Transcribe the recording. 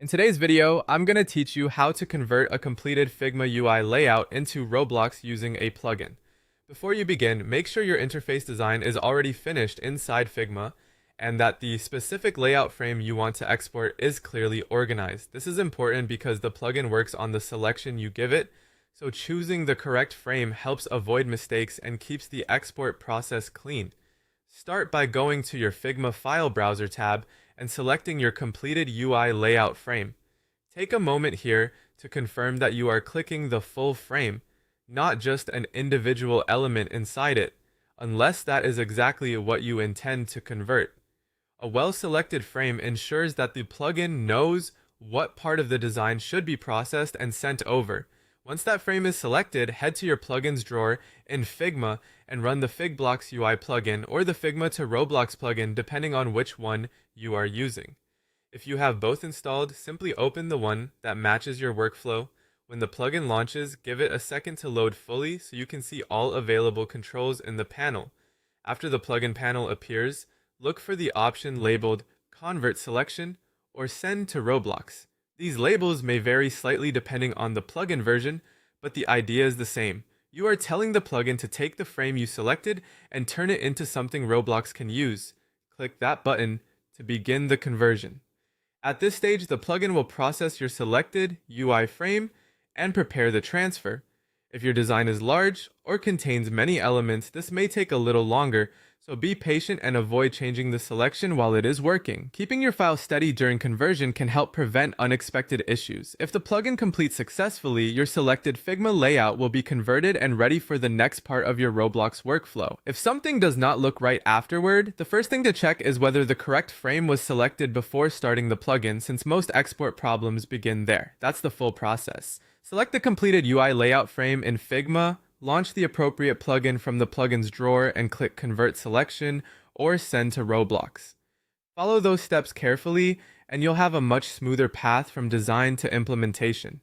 In today's video, I'm going to teach you how to convert a completed Figma UI layout into Roblox using a plugin. Before you begin, make sure your interface design is already finished inside Figma and that the specific layout frame you want to export is clearly organized. This is important because the plugin works on the selection you give it, so choosing the correct frame helps avoid mistakes and keeps the export process clean. Start by going to your Figma File Browser tab and selecting your completed UI layout frame. Take a moment here to confirm that you are clicking the full frame, not just an individual element inside it, unless that is exactly what you intend to convert. A well-selected frame ensures that the plugin knows what part of the design should be processed and sent over. Once that frame is selected, head to your plugins drawer in Figma and run the Figblocks UI plugin or the Figma to Roblox plugin depending on which one you are using. If you have both installed, simply open the one that matches your workflow. When the plugin launches, give it a second to load fully so you can see all available controls in the panel. After the plugin panel appears, look for the option labeled Convert Selection or Send to Roblox. These labels may vary slightly depending on the plugin version, but the idea is the same. You are telling the plugin to take the frame you selected and turn it into something Roblox can use. Click that button to begin the conversion. At this stage, the plugin will process your selected UI frame and prepare the transfer. If your design is large or contains many elements, this may take a little longer, so be patient and avoid changing the selection while it is working. Keeping your file steady during conversion can help prevent unexpected issues. If the plugin completes successfully, your selected Figma layout will be converted and ready for the next part of your Roblox workflow. If something does not look right afterward, the first thing to check is whether the correct frame was selected before starting the plugin, since most export problems begin there. That's the full process. Select the completed UI layout frame in Figma, launch the appropriate plugin from the plugins drawer and click Convert Selection or Send to Roblox. Follow those steps carefully and you'll have a much smoother path from design to implementation.